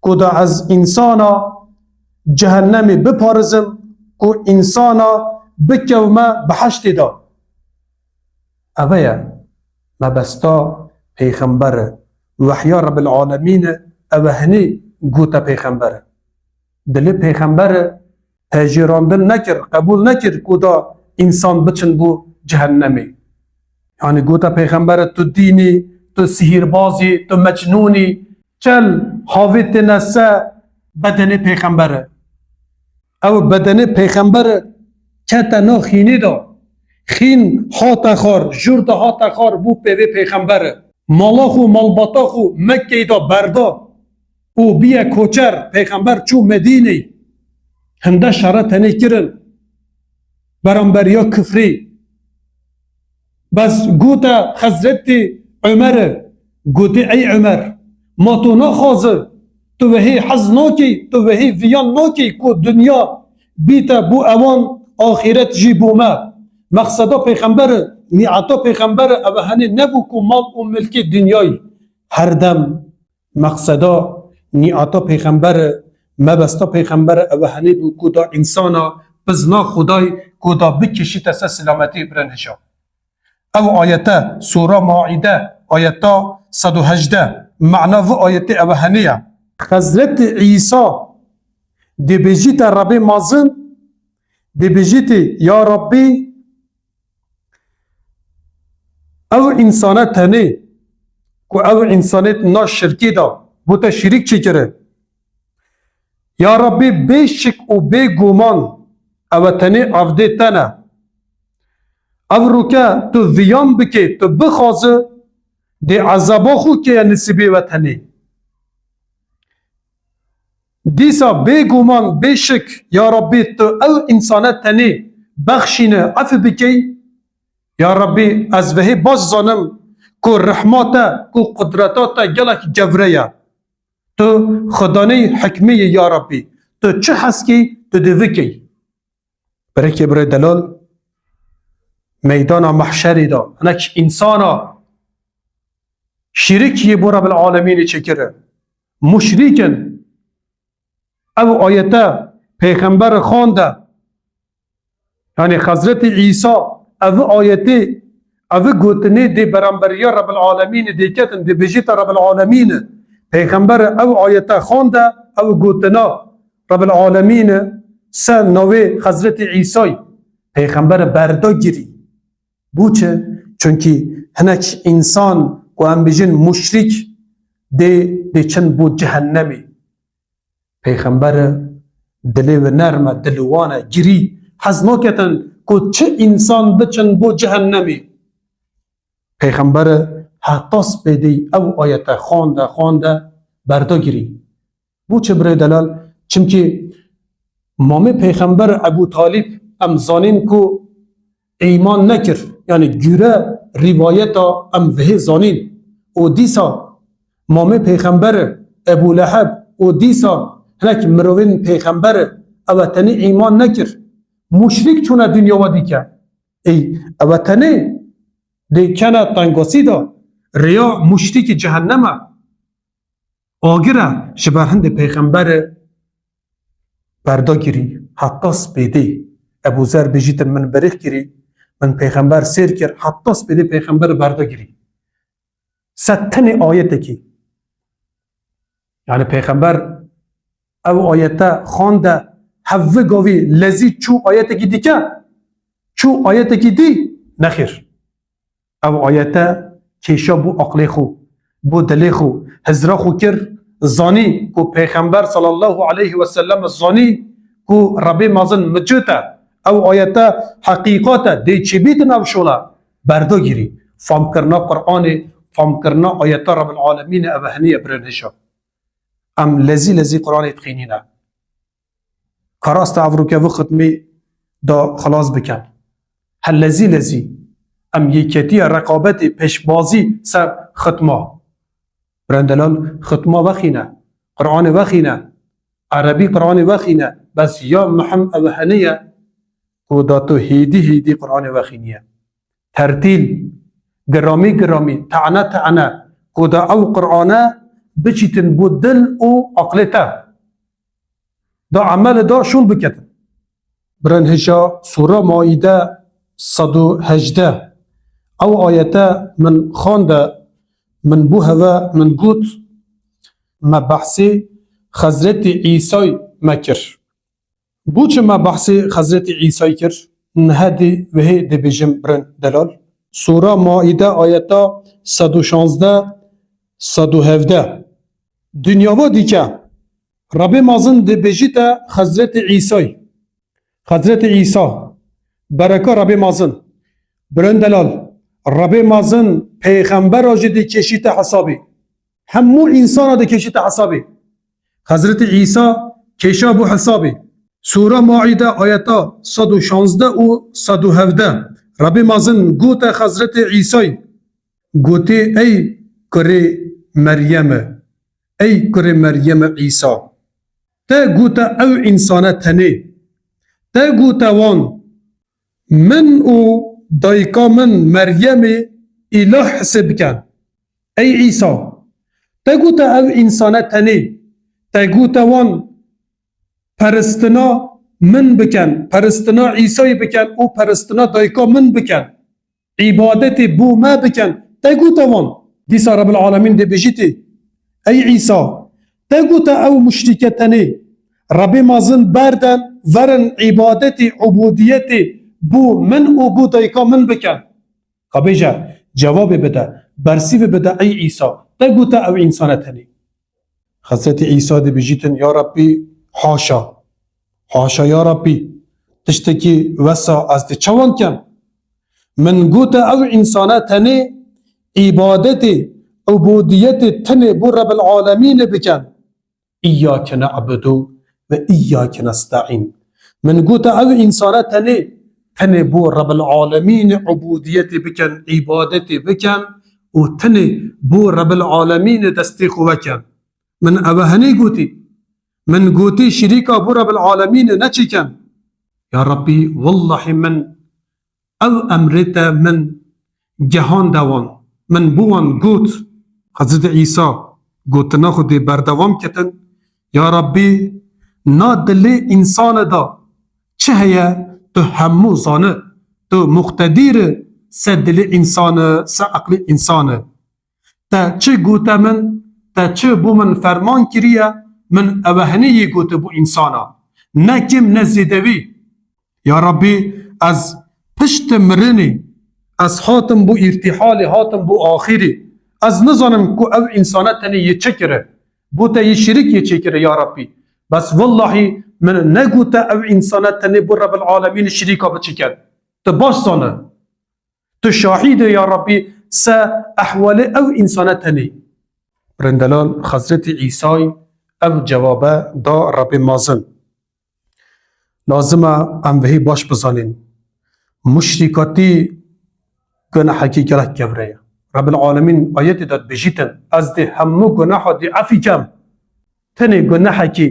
S1: کدا از انسانا جهنمی بپارزم کو انسانا بکه و ما بحشت دا اوه ما بستا پیغمبره وحیا رب العالمین اوه هنی گوته پیغمبره دل پیغمبر هجراندن نکر قبول نکر کدا انسان بچن بو جهنمی یعنی گوتا پیغمبر تو دینی تو سحربازی تو مجنونی چل حاویت نسه بدن پیغمبر او بدن پیغمبر کتنا خینی دا خین هاتا خار جرد هاتا خار بو پیوی پیغمبر مالاخو مالباتاخو مکی دا بردا او بیا کوچر پیغمبر چو مدینه هنده شرط هنه کرن برانبریا کفری بس گوتا خزرت عمر گوتی ای عمر ما تو نخوازه تو وحی حز ناکی تو وحی ویان ناکی کو دنیا بیتا بو اوان آخرت جی بوما مقصدا پیغمبر نیعتا پیغمبر او هنه نبو کو مال و ملک دنیای هر دم مقصدا نیعتا پیغمبر مبستا پیغمبر او هنه بو کدا انسانا بزنا خدای کدا بکشی تسا سلامتی برنشا او آیتا سوره مائده آیتا 118 معنا و آیت او هنه حضرت عیسی دی بجیت ربی مازن دی بجیت یا ربی او انسانت هنه که او انسانت نا شرکی دا بوتا شریک چی کرد یا ربی بی شک و بی گومان او تنه افده تنه او رو که تو ویان بکی تو بخوازه دی عذابا خو که نسبی و تنه دیسا بی گومان بی شک یا ربی تو او انسانت تنه بخشینه عفو بکی یا ربی از وحی باز زانم کو رحماتا کو قدرتاتا گلک جوره تو خدانه حکمی یا ربی تو چه هست کی تو دوکی برای که برای دلال میدان محشری دا انک انسانا شریکی بو رب العالمین چکره مشریکن او آیتا پیغمبر خانده یعنی حضرت عیسی او آیتی او گوتنی دی برانبریا رب العالمین دی کتن دی بجیت رب العالمین پیغمبر او آیتا خانده او گوتنا رب العالمین سن نوی حضرت عیسی پیغمبر بردا گیری بوچه چونکی هنک انسان که هم بجن مشرک ده چند بو جهنمی. پیغمبر دلی و نرمه دلوانه گری حز ناکتن که چه انسان بچن بو جهنمی. پیغمبر حتاس بیدی او آیت خوانده بردا گری. بو چه برای دلال؟ چمکه مامه پیغمبر ابو طالب ام زانین که ایمان نکر، یعنی گره روایتا ام وحی زانین او دیسا مامه پیغمبر ابو لحب او دیسا هنک مروین پیغمبر او تنی ایمان نکر مشرک چونه دنیا و دیکه ای او تنی دیکنه تنگاسی دا ریا مشرک جهنمه آگره شبرهند پیغمبر بردا گیری حتاس بیده ابو ذر بجیتن من بریخ گیری من پیغمبر سیر کر حتاس بیده پیغمبر بردا گیری ستن آیته کی یعنی پیغمبر او آیته خانده حوه گاوی لذی چو آیته کی دی که چو آیته کی دی نخیر او آیته کیشا بو عقل خو بو دل خو هزرا خو کر زانی کو پیغمبر صلی الله علیه و سلم زانی کو رب مازن مجوتا او آیته حقیقات دی چی بیت نو شولا بردا گیری فهم کرنا قرآن فهم کرنا آیات رب العالمین اوهنی برنشا ام لذی قرآن تخینینا کاراست عفروکه و ختمی دا خلاص بکن هل لذی ام یکیتی رقابت پیشبازی سر ختما برندلال ختما وخینه قرآن وخینه عربی قرآن وخینه بس یا محمد اوهنیه و دا تو هیدی قرآن وخینیه ترتیل گرامی تعنه کدا او قرآنه بچیتن بو دل او عقلتا دا عمل دا شول بکتن برنهشا سوره مائده 118 او آیته من خانده من بو هوا من گوت ما بحثی خزرت عیسی مکر بو چه ما بحثی خزرت عیسی کر نهدی وهی دی بجم برن دلال سوره مائده آیتا 116 117 دنیاوا دیکه رب مازن دی بجیتا خزرت عیسی برکا رب مازن برن دلال رب مازن پیغمبر آجی دی کشیت حسابی همو انسان دی کشیت حسابی حضرت عیسی کشا بو حسابی سوره مائده آیتا 116 و 117 رب مازن گوت حضرت عیسی گوتی ای کره مریم عیسی تا گوت او انسانه تنه تا گوت وان من او دایکا من مریم اله حسب کن ای عیسی تا گوت او انسانه تنه تا گوت وان پرستنا من بکن پرستنا عیسی بکن او پرستنا دایکا من بکن عبادت بو ما بکن تا گوت وان دیسا رب العالمین دی بجیتی ای عیسی تا گوت او مشرکتنه رب مازن بردن ورن عبادت عبودیت بو من او بو دایکا من بکن خبیجه جواب بده برسیو بده ای عیسی تا گوت او انسانتنه حضرت عیسی دی بجیتن یا ربی حاشا یا ربی تشتکی وسا از دی چوان کن من گوت او انسانتنه عبادت عبودیت تنه بو رب العالمین بکن ایاک نعبدو و ایاک نستعین من گوت او انسانه تنه بو رب العالمین عبودیت بکن عبادت بکن و تنه بو رب العالمین دستی خو بکن من اوهنی گوتی من گوتی شریکا بو رب العالمین نچی کن یا ربی والله من او امرتا من جهان دوان من بوان گوت حضرت عیسی گوتنا خودی بردوام کتن یا ربی نا دل انسان دا چه هیا تو همو زانه تو مقتدیر سه دل انسان سه عقل انسان تا چه گوتا من تا چه بو من فرمان کریه من اوهنی گوت بو انسانا نکم نزیدوی یا ربی از پشت مرنی از حاتم بو ارتحال حاتم بو آخری از نزانم کو او انسانه تنی یه چکره بوتا یه شریک یه چکره یا ربی بس والله من نگوتا او انسانه تنی بو رب العالمین شریکا بچکر تو باش سانه تو شاهد یا ربی سا احوال او انسانه تنی برندلال حضرت عیسی او جوابه دا رب مازن لازمه ام بهی باش بزانین مشرکاتی گناه کی گلک گوره رب العالمین آیت داد بجیتن از ده همو گناه دی عفی کم تنی گناه کی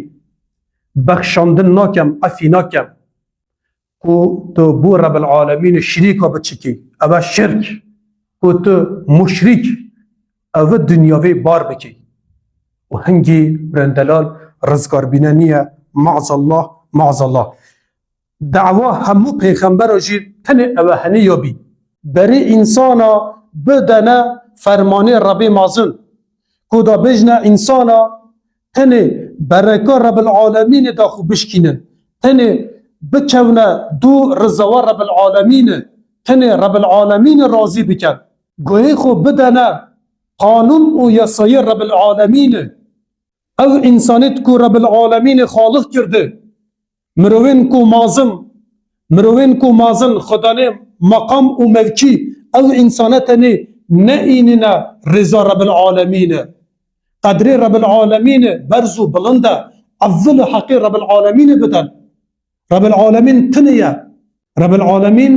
S1: بخشاندن ناکم عفی ناکم کو تو بو رب العالمین شریکا بچکی او شرک کو تو مشرک او دنیاوی بار بکی و هنگی برندلال رزگار بینانیه معظ الله دعوا همو پیغمبر جی تنی او هنی یابی بری انسانا بدنا فرمانه رب مازن کدا بجنا انسانا تنه برکا رب العالمین دا خوب بشکینن تنه بچونا دو رزوا رب العالمین تنه رب العالمین راضی بکن گوه خو بدنا قانون و یسای رب العالمین او انسانیت کو رب العالمین خالق کرده مروین کو مازن خدانه مقام و ملکی او انسانتنی نه ایننا رضا رب العالمین قدر رب العالمین برزو بلنده اول حقی رب العالمین بدن رب العالمین تنیه رب العالمین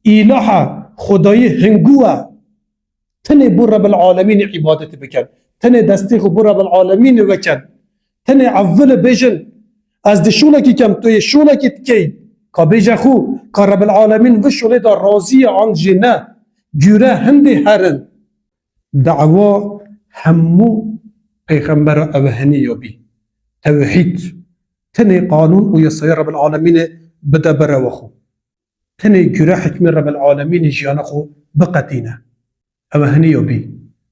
S1: اله خدای هنگوه تنی بو رب العالمین عبادت بکن تنی دستی خو بو رب العالمین وکن تنی اول بیجن از دی شولکی کم توی شولکی تکی که بیجه خو که رب العالمین و شوله دا راضی عن جنه جوره هندی هرن دعوا همو پیغمبر اوهنی یابی توحید تنی قانون و یسای رب العالمین بده بره وخو تنی جوره حکم رب العالمین جیانه خو بقتینه اوهنی یابی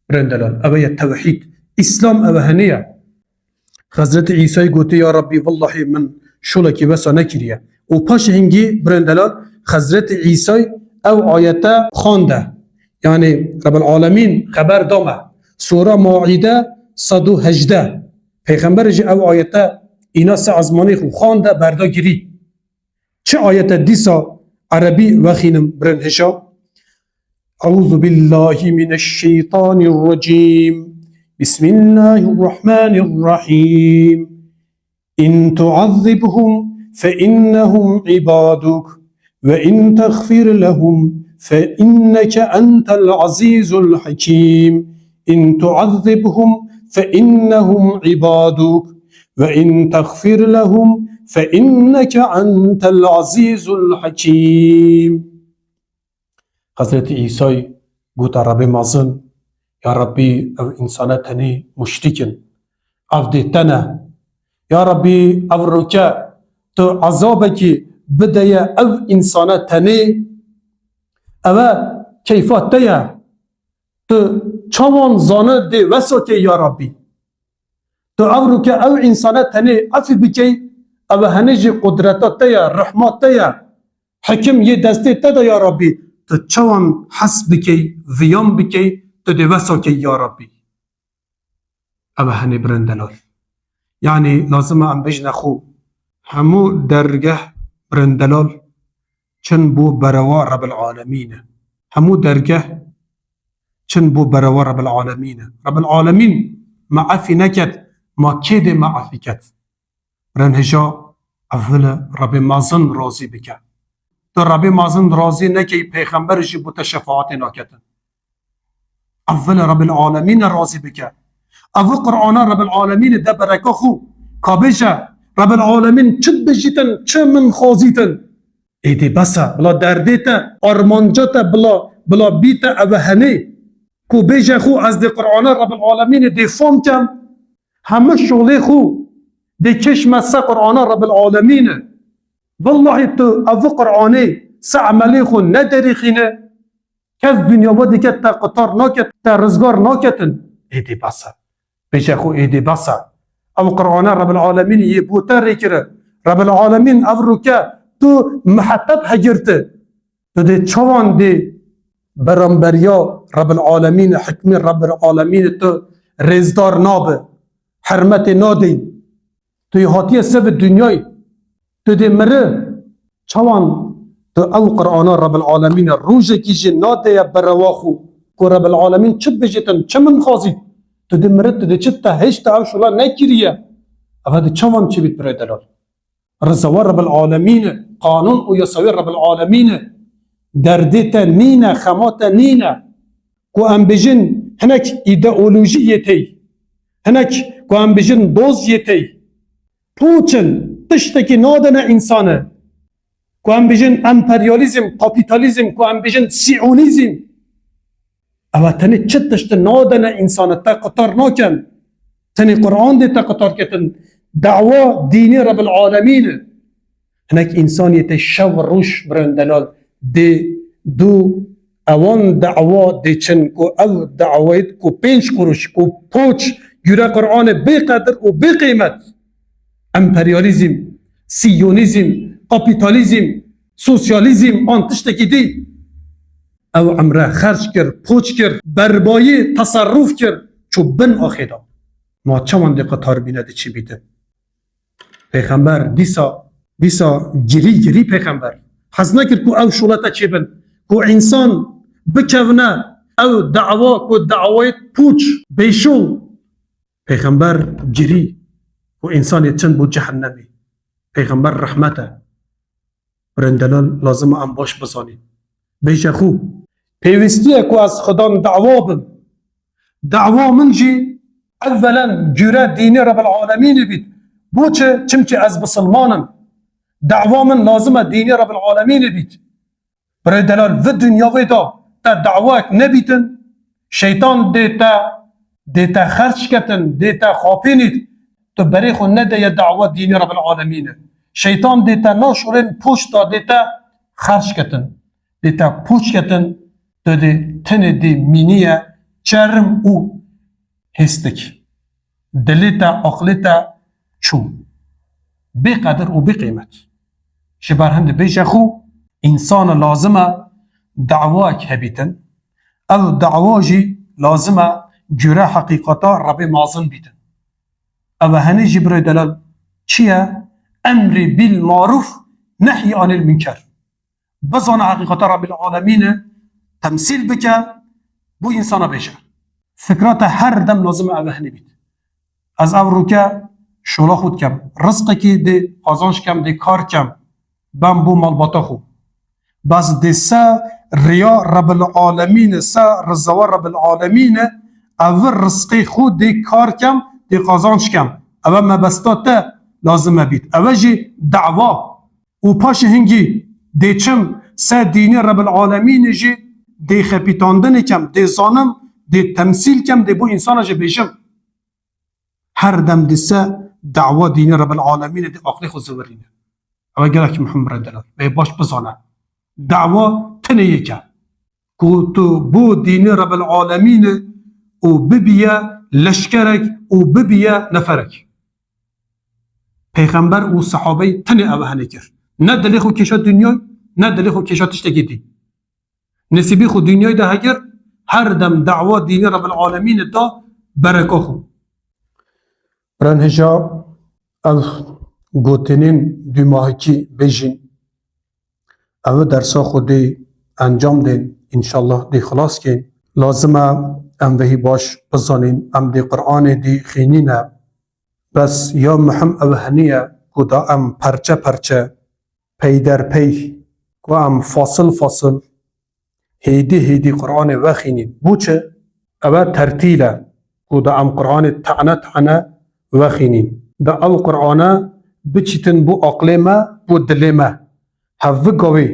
S1: برندلال اوه توحید اسلام اوهنیه حضرت عیسی گوته یا ربی والله من شولکی بسا نکریه و پاش هنگی برندلال حضرت عیسی او آیته خانده یعنی رب العالمین خبر دامه سوره ماعده 118 پیغمبر جی او آیته اینا سه ازمانی خو خانده بردا گیری چه آیته دیسا عربی وخینم برنهشا اعوذ بالله من الشیطان الرجیم بسم الله الرحمن الرحيم إن تعذبهم فإنهم عبادك وإن تغفر لهم فإنك أنت العزيز الحكيم إن تعذبهم فإنهم عبادك وإن تغفر لهم فإنك أنت العزيز الحكيم حضرت عيسى قلت ربي مازن يا ربي او انسانتني مشركن افديتنا يا ربي او ركا تو عذابك بدايا او انسانتني او كيفاتيا تو چوان زانه دي وسوكي يا ربي تو او ركا او انسانتني افي بكي او هنجي قدرتاتيا رحماتيا حكم يدستي تدا يا ربي تو چوان حس بكي ويام بكي تو دي وسوكي يا ربي او هني برندلال يعني لازم ام بجنا خو همو درجه برندلال چن بو بروا رب العالمين همو درجه چن بو بروا رب العالمين رب العالمين ما عفي نكت ما كيد ما عفي كت برنهجا اول رب مازن راضي بك تو رب مازن راضي نكي پیغمبر جي بو تشفاعت ناكتن اول رب العالمين راضي بك اول قرآن رب العالمين ده بركه خو كابجا رب العالمين چد بجيتن چه من خوزيتن ايدي بسا بلا درديتا ارمانجاتا بلا بيتا اوهني كو بيجا خو از دي قرآن رب العالمين دي فهم كم همه شغلي خو دي كش مسا قرآن رب العالمين والله تو اول قرآني سعملي خو ندري خينه كاف دنيا ودي كتا قطار ناكت تا رزقار ناكتن ايدي بسا بيجا خو ايدي بسا او قرآن رب العالمين يبوتر كره رب العالمين افركا تو محتب هجرت تو دي چوان دي برانبریا رب العالمین حکمی رب العالمین تو رزدار نابه حرمت نادی توی هاتی سب دنیای تو دی مره چوان تو او قرآن رب العالمین روژه کی جی ناده برواخو که رب العالمین چه بجیتن چه من خوازی تو دی مره تو دی چه تا هشتا او شلا نکریه اوه دی چوان چه بیت برای دلال رزوار رب العالمین قانون و یساوی رب العالمین دردتا نینه خماتا نینه که ام بجن هنک ایدئولوژی یتی هنک که ام بجن دوز یتی پوچن تشتکی نادن انسانه که ام بجن امپریالیزم کپیتالیزم که ام بجن سیونیزم اوه تنی چه تشت نادن انسانه تا قطار ناکن تنی قرآن دی تا قطار کتن دعوه دینی رب العالمین هنک انسانیت شو روش برندلال دی دو اوان دعوه دی چن کو او دعویت کو پینش کروش کو پوچ یورا قرآن بی قدر و بی قیمت امپریالیزم سیونیزم کپیتالیزم سوسیالیزم آن تشتکی دی او عمره خرج کر پوچ کر بربایی تصرف کر چو بن آخیدا ما چمان دی قطار بینده چی بیده پیغمبر دیسا گری پیغمبر حز نکر کو او شولتا چی بن کو انسان بکونه او دعوا کو دعوایت پوچ بیشول پیغمبر گری کو انسان چند بو جهنمی پیغمبر رحمته برندلال لازم ام باش بزانید بیشه خوب پیوستیه کو از خدا دعوا بم دعوا من جی اولا جوره دینی رب العالمین بید بوچه چمچه از بسلمانم دعوا من لازمه دینی رب العالمین بید برای دلال و دنیا ویدا تا دعواک نبیتن شیطان دیتا خرچ کتن دیتا خاپینید تو برای خود نده یه دعوا دینی رب العالمینه شیطان دیتا ناشورین پوشتا دیتا خرچ کتن دیتا پوش کتن تو دی تن دی مینیه چرم او هستک دلیتا اقلیتا چو بی قدر و بی قیمت شبار هند بیشه خو انسان لازمه دعواک هبیتن او دعواجی لازمه جوره حقیقتا رب معظم بیتن او هنی جبرای دلال چیه؟ امری بالمعروف نحی عن المنکر بزان حقیقتا رب العالمین تمثیل بکه بو انسان بیشه فکرات هر دم لازمه او هنی بیت از او رو که شولا خود کم رزق کی دی قازانش کم دی کار کم بم بو مالباتا خو بس دی سا ریا رب العالمین سا رزوار رب العالمین او رزقی خود دی کار کم دی قازانش کم او مبستاته لازمه بید او جی دعوا و پاش هنگی دی چم سا دینی رب العالمین جی دی خپیتاندن کم دی زانم دی تمثیل کم دی بو انسان جی بیشم هر دم دیسه دعوا دینی رب العالمین دی آخری خود زورینه او گرک محمد دلال به باش بزانه دعوا تنیه که تو بو دینی رب العالمین او ببیه لشکرک او ببیه نفرک پیغمبر او صحابه تنی او هنه کرد نه دلی خو کشا دنیای نه دلی خو کشا تشتگی دی نسیبی خو دنیای ده هگر هر دم دعوا دینی رب العالمین دا برکا خو رنهجا او گوتنین دو ماهکی بیجین او درسا خودی انجام دین انشالله دی خلاص کن لازمه ام وحی باش بزانین ام دی قرآن دی خینینه بس یا محم او هنیه کدا ام پرچه پی در پی که ام فاصل هیدی قرآن وخینین بوچه او ترتیله کدا ام قرآن تعنه وخینین دا او قرآن بچیتن بو عقل ما بو دل ما هفو گوی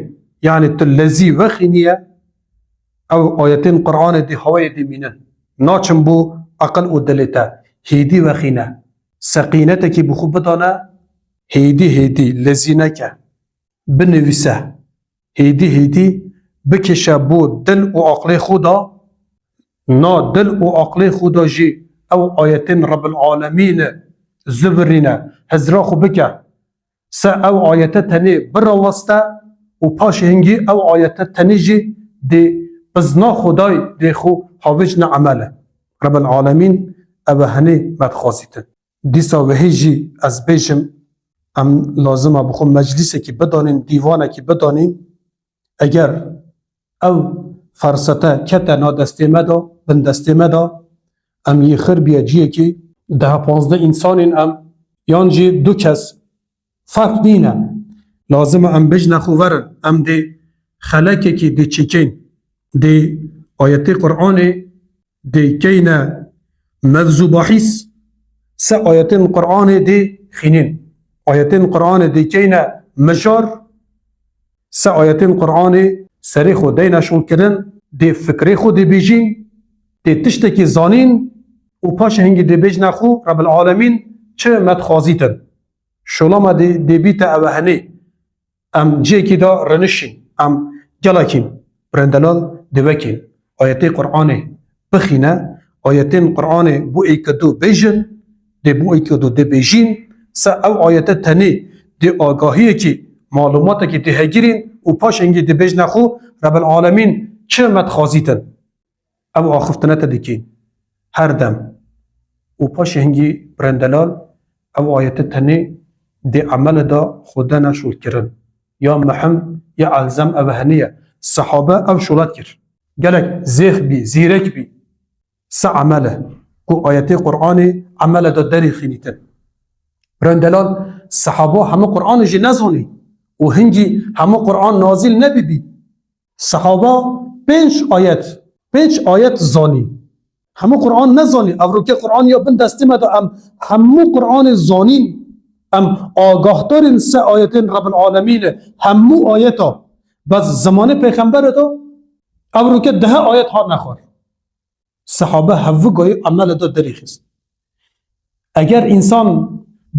S1: یعنی تلزی وخینیه او آیتین قرآن دی هوای دی مینن ناچم بو عقل و دلتا هیدی وخینه سقینته کی بخو بدانه هیدی لزینه که بنویسه هیدی بکشه بو دل و عقل خدا نا دل و عقل خدا جی او آیتین رب العالمین زبرینه هزرا خو بکه سا او آیت تنی براوسته و پاش هنگی او آیت تنی جی دی بزنا خدای دی خو هاویج نه عمله رب العالمین او هنه مدخوازیتن دیسا و هیجی از بیشم ام لازمه بخون مجلسه که بدانین دیوانه که بدانین اگر او فرصته کتا نا دسته مدا بن دسته مدا ام یه خر بیا جیه که 10-15 انسانین ام یانجی 2 کس فرق نینه لازمه ام بج نخو ورن ام دی خلقه که دی چکین دی آیت قرآن دی کینه مغزو باحیس سه آیت قرآن دی خینین آیت قرآن دی کینه مجار سه آیت قرآن سری خود دی نشون کردن دی فکری خود دی بیجین دی تشتکی زانین و پاش هنگی دی بیج نخو رب العالمین چه مدخوازیتن شلما دی بیت اوهنی ام جیکی دا رنشین ام جلاکین برندلال دوکین آیت قرآن بخینه آیت قرآن بو ایکدو بیجن دی بو ایکدو دی بیجین سا او آیت تنی دی آگاهی که معلومات که دی هگیرین و پاش انگی دی بیج نخو رب العالمین چه مدخوازیتن او آخفتنت دیکین هر دم و پاش انگی برندلال او آیت تنی دی عمل دا خدا نشول کرن یا محم یا الزم اوهنیه صحابه او شولات کر گلک زیخ بی زیرک بی سا عمله کو آیت قرآن عمل دا داری خینیتن برندلال صحابه همه قرآن جی نزونی و هنگی همه قرآن نازل نبی بی صحابه 5 آیت زانی همه قرآن نزانی او رو که قرآن یا بند دستی مده ام همه قرآن زانین ام آگاه دارین سه آیت رب العالمین همو آیتا بس زمان پیغمبر دا او رو که 10 آیت ها نخور صحابه هفو گاهی عمل دا دریخست اگر انسان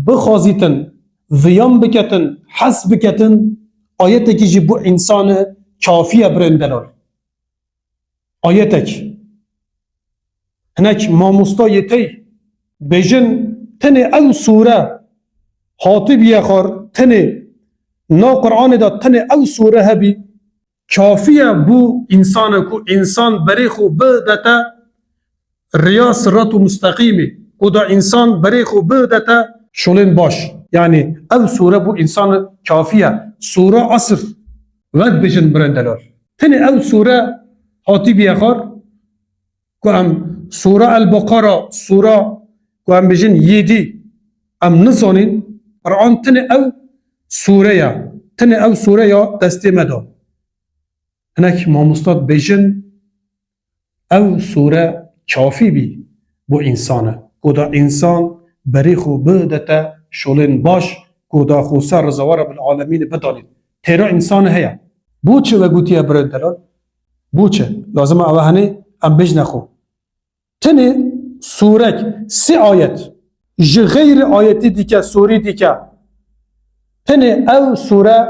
S1: بخوازیتن ویام بکتن حس بکتن آیتی که جی بو انسان کافیه برندلال آیتک هناك ما مستایتی بیجن تنه او سوره حاطب یخار تنه نا قرآن دا تنه او سوره هبی کافیه بو انسان کو انسان بریخو بدتا ریا صراط مستقیمی و دا انسان بریخو بدتا شلین باش یعنی او سوره بو انسان کافیه سوره عصر ود بیجن برندلال تنه او سوره حاطب یخار کو ام سوره البقره سوره کو ام بیجن یدی ام نزانین قرآن تنه او سوره یا دسته مدا هناك ما مستاد بیجن او سوره کافی بی بو انسانه کدا انسان بریخو بدتا شلین باش کدا خوصا رضا رب العالمین بدانید تیرا انسان هیا بوچه و گوتیه برندلال بوچه لازم اوهنه ام بیج نخو تنه سورک 3 آیت جی غیر آیتی دیکه سوری دیکه تنه او سوره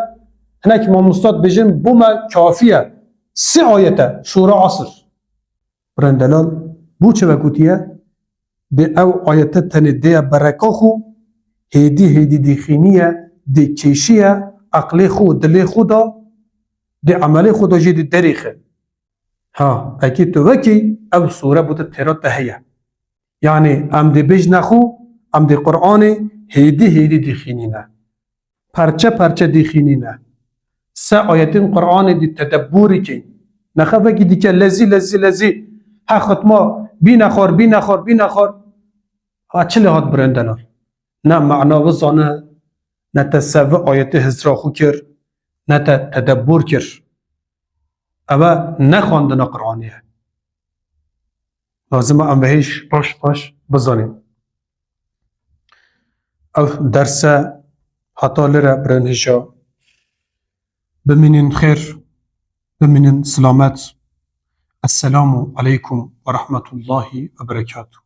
S1: هناك ما مستاد بجن بوما کافیه 3 آیته سوره عصر برندلال بوچه و گوتیه دی او آیته تنه دی برکاخو هیدی دیخینیه دی کیشیه عقلی خو دلی خودا دی عملی خودا جی دی دریخه ها اکی تو وکی او سوره بوده تیرات هیه یعنی ام دی بیج نخو ام دی قرآن هیدی دیخینینه پرچه دیخینینه سه آیتین قرآن دی تدبوری که نخواه که دیگه لذی ها ختما بی نخور ها چلی هات برندلال نه معنا وزانه نه تصوه آیت هزراخو کر نه تدبور کر اوه نخواندن قرآنیه لازمه ام بهش باش بزانیم او درس حتی لره برنهشا بمنین خیر بمنین سلامت السلام علیکم و رحمت الله و برکاته